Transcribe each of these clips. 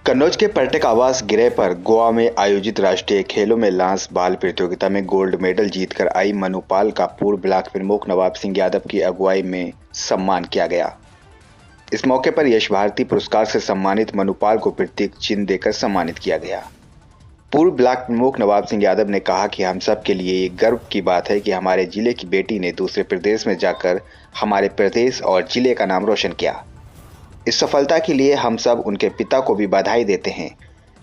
कन्नौज के पर्यटक आवास गृह पर गोवा में आयोजित राष्ट्रीय खेलों में लांस बाल प्रतियोगिता में गोल्ड मेडल जीतकर आई मनुपाल का पूर्व ब्लॉक प्रमुख नवाब सिंह यादव की अगुवाई में सम्मान किया गया। इस मौके पर यश भारती पुरस्कार से सम्मानित मनुपाल को प्रतीक चिन्ह देकर सम्मानित किया गया। पूर्व ब्लॉक प्रमुख नवाब सिंह यादव ने कहा कि हम सब के लिए ये गर्व की बात है कि हमारे जिले की बेटी ने दूसरे प्रदेश में जाकर हमारे प्रदेश और जिले का नाम रोशन किया। इस सफलता के लिए हम सब उनके पिता को भी बधाई देते हैं,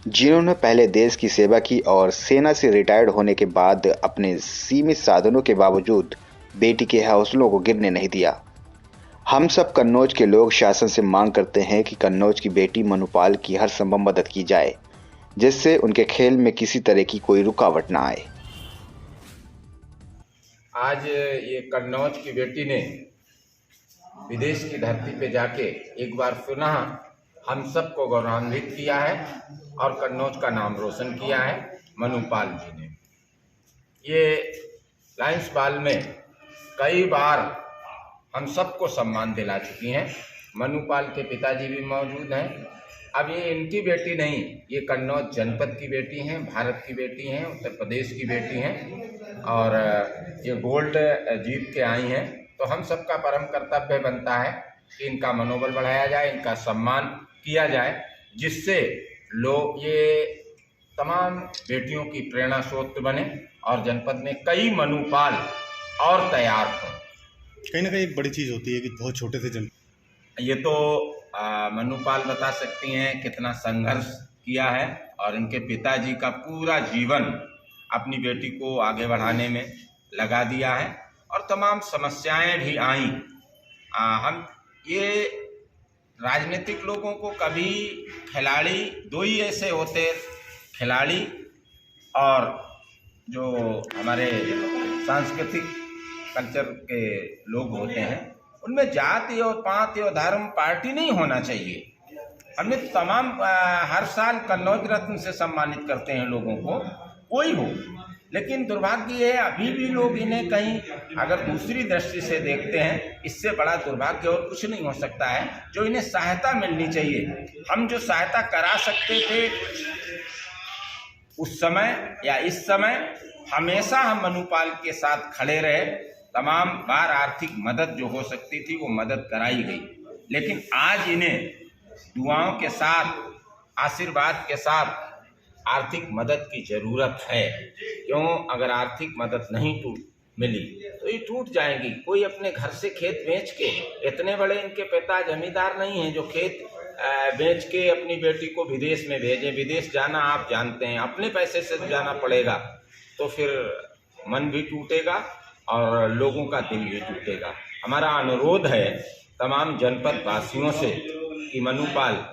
जिन्होंने पहले देश की सेवा की और सेना से रिटायर्ड होने के बाद अपने सीमित साधनों के बावजूद बेटी के हौसलों को गिरने नहीं दिया। हम सब कन्नौज के लोग शासन से मांग करते हैं कि कन्नौज की बेटी मनुपाल की हर संभव मदद की जाए, जिससे उनके खेल में किसी तरह की कोई रुकावट न आए। आज ये कन्नौज की बेटी ने विदेश की धरती पे जाके एक बार पुनः हम सबको गौरवान्वित किया है और कन्नौज का नाम रोशन किया है। मनुपाल जी ने ये लायंस बाल में कई बार हम सबको सम्मान दिला चुकी हैं। मनुपाल के पिताजी भी मौजूद हैं। अब ये इनकी बेटी नहीं, ये कन्नौज जनपद की बेटी हैं, भारत की बेटी हैं, उत्तर प्रदेश की बेटी हैं और ये गोल्ड जीत के आई हैं। तो हम सबका परम कर्तव्य बनता है कि इनका मनोबल बढ़ाया जाए, इनका सम्मान किया जाए, जिससे लोग ये तमाम बेटियों की प्रेरणा स्रोत बने और जनपद में कई मनुपाल और तैयार हों। कहीं ना कहीं एक बड़ी चीज़ होती है कि बहुत छोटे से जन ये तो मनुपाल बता सकती हैं कितना संघर्ष किया है और इनके पिताजी का पूरा जीवन अपनी बेटी को आगे बढ़ाने में लगा दिया है और तमाम समस्याएं भी आईं। हम ये राजनीतिक लोगों को कभी खिलाड़ी दो ही ऐसे होते, खिलाड़ी और जो हमारे सांस्कृतिक कल्चर के लोग होते हैं, उनमें जाति और पांति और धर्म पार्टी नहीं होना चाहिए। हमने तमाम हर साल कन्नौज रत्न से सम्मानित करते हैं लोगों को, कोई हो, लेकिन दुर्भाग्य है अभी भी लोग इन्हें कहीं अगर दूसरी दृष्टि से देखते हैं। इससे बड़ा दुर्भाग्य और कुछ नहीं हो सकता है। जो इन्हें सहायता मिलनी चाहिए, हम जो सहायता करा सकते थे उस समय या इस समय, हमेशा हम मनुपाल के साथ खड़े रहे। तमाम बार आर्थिक मदद जो हो सकती थी वो मदद कराई गई, लेकिन आज इन्हें दुआओं के साथ, आशीर्वाद के साथ आर्थिक मदद की ज़रूरत है। क्यों? अगर आर्थिक मदद नहीं मिली तो ये टूट जाएंगी। कोई अपने घर से खेत बेच के, इतने बड़े इनके पिता जमींदार नहीं हैं जो खेत बेच के अपनी बेटी को विदेश में भेजें। विदेश जाना आप जानते हैं, अपने पैसे से जाना पड़ेगा, तो फिर मन भी टूटेगा और लोगों का दिल भी टूटेगा। हमारा अनुरोध है तमाम जनपद वासियों से कि मनुपाल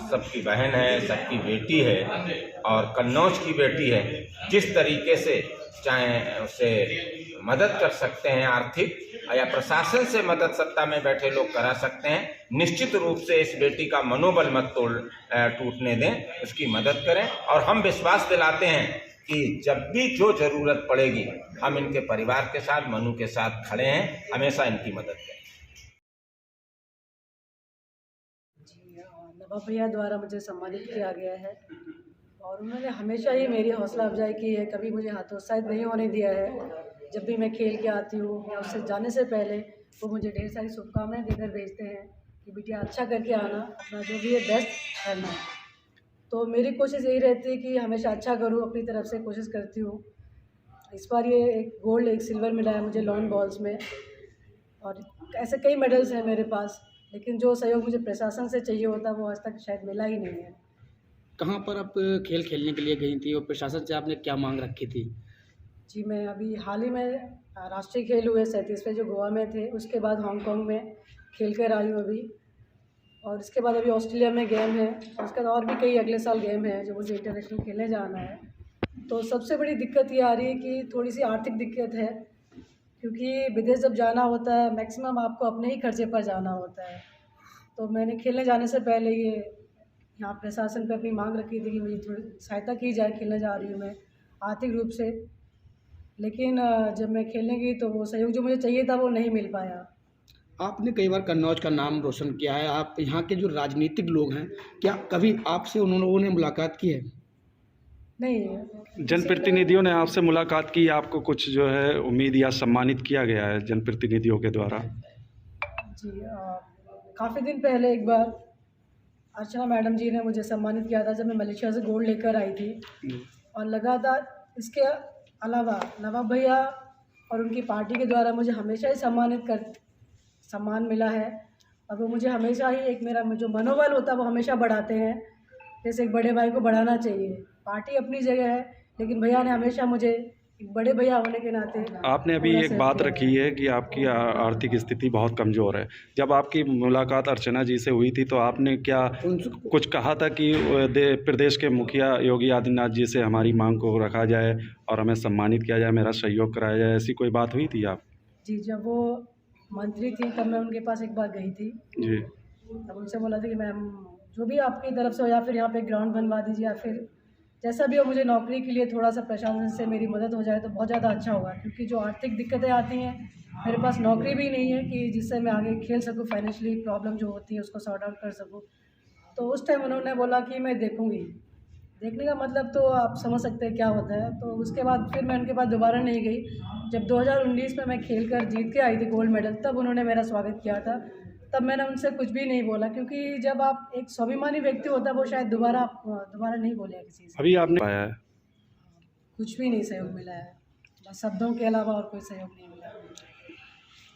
सबकी बहन है, सबकी बेटी है और कन्नौज की बेटी है। जिस तरीके से चाहे उसे मदद कर सकते हैं आर्थिक, या प्रशासन से मदद सत्ता में बैठे लोग करा सकते हैं। निश्चित रूप से इस बेटी का मनोबल मत टूटने दें, उसकी मदद करें और हम विश्वास दिलाते हैं कि जब भी जो ज़रूरत पड़ेगी हम इनके परिवार के साथ, मनु के साथ खड़े हैं, हमेशा इनकी मदद करें। नवाब भैया द्वारा मुझे सम्मानित किया गया है और उन्होंने हमेशा ही मेरी हौसला अफजाई की है, कभी मुझे हतोत्साहित नहीं होने दिया है। जब भी मैं खेल के आती हूँ या उससे जाने से पहले वो मुझे ढेर सारी शुभकामनाएं देकर भेजते हैं कि बिटिया अच्छा करके आना, अपना जो भी है बेस्ट करना। तो मेरी कोशिश यही रहती है कि हमेशा अच्छा करूँ, अपनी तरफ से कोशिश करती हूँ। इस बार ये एक गोल्ड एक सिल्वर मिला है मुझे लॉन बॉल्स में और ऐसे कई मेडल्स हैं मेरे पास, लेकिन जो सहयोग मुझे प्रशासन से चाहिए होता वो आज तक शायद मिला ही नहीं है। कहाँ पर आप खेल खेलने के लिए गई थी और प्रशासन से आपने क्या मांग रखी थी? जी, मैं अभी हाल ही में राष्ट्रीय खेल हुए 37वें जो गोवा में थे, उसके बाद हांगकांग में खेल कर आई हूँ अभी, और इसके बाद अभी ऑस्ट्रेलिया में गेम है और उसके बाद और भी कई अगले साल गेम है जो मुझे इंटरनेशनल खेलने जाना है। तो सबसे बड़ी दिक्कत ये आ रही है कि थोड़ी सी आर्थिक दिक्कत है, क्योंकि विदेश जब जाना होता है मैक्सिमम आपको अपने ही खर्चे पर जाना होता है। तो मैंने खेलने जाने से पहले ये यहाँ प्रशासन पे अपनी मांग रखी थी कि मुझे थोड़ी सहायता की जाए, खेलने जा रही हूँ मैं आर्थिक रूप से। लेकिन जब मैं खेलने गई तो वो सहयोग जो मुझे चाहिए था वो नहीं मिल पाया। आपने कई बार कन्नौज का नाम रोशन किया है, आप यहाँ के जो राजनीतिक लोग हैं, क्या कभी आपसे उन लोगों ने मुलाकात की है? नहीं, जनप्रतिनिधियों ने आपसे मुलाकात की, आपको कुछ जो है उम्मीद या सम्मानित किया गया है जनप्रतिनिधियों के द्वारा? जी काफ़ी दिन पहले एक बार अर्चना मैडम जी ने मुझे सम्मानित किया था जब मैं मलेशिया से गोल्ड लेकर आई थी। और लगातार इसके अलावा नवाब भैया और उनकी पार्टी के द्वारा मुझे हमेशा ही सम्मान मिला है। और वो मुझे हमेशा ही एक मेरा जो मनोबल होता है वो हमेशा बढ़ाते हैं, जैसे एक बड़े भाई को बढ़ाना चाहिए। पार्टी अपनी जगह है, लेकिन भैया ने हमेशा मुझे एक बड़े भैया होने के नाते आपने अभी एक बात रखी है कि आपकी आर्थिक स्थिति बहुत कमज़ोर है। जब आपकी मुलाकात अर्चना जी से हुई थी तो आपने क्या कुछ कहा था कि प्रदेश के मुखिया योगी आदित्यनाथ जी से हमारी मांग को रखा जाए और हमें सम्मानित किया जाए, मेरा सहयोग कराया जाए, ऐसी कोई बात हुई थी आप? जी, जब वो मंत्री थी तब मैं उनके पास एक बार गई थी। जी। तब उनसे बोला था कि मैम जो भी आपकी तरफ से हो, या फिर यहाँ पे ग्राउंड बनवा दीजिए, या फिर जैसा भी हो, मुझे नौकरी के लिए थोड़ा सा प्रशासन से मेरी मदद हो जाए तो बहुत ज़्यादा अच्छा होगा। क्योंकि जो आर्थिक दिक्कतें आती हैं, मेरे पास नौकरी भी नहीं है कि जिससे मैं आगे खेल सकूँ, फाइनेंशियली प्रॉब्लम जो होती है उसको सॉर्ट आउट कर सकूँ। तो उस टाइम उन्होंने बोला कि मैं देखूँगी। देखने का मतलब तो आप समझ सकते हैं क्या होता है। तो उसके बाद फिर मैं उनके पास दोबारा नहीं गई। जब 2019 में मैं खेल कर जीत के आई थी गोल्ड मेडल, तब उन्होंने मेरा स्वागत किया था। तब मैंने उनसे कुछ भी नहीं बोला, क्योंकि जब आप एक स्वाभिमानी व्यक्ति होता है वो शायद दोबारा नहीं बोलेगा किसी से। अभी आपने पाया है? कुछ भी नहीं सहयोग मिला है, बस शब्दों के अलावा और कोई सहयोग नहीं मिला।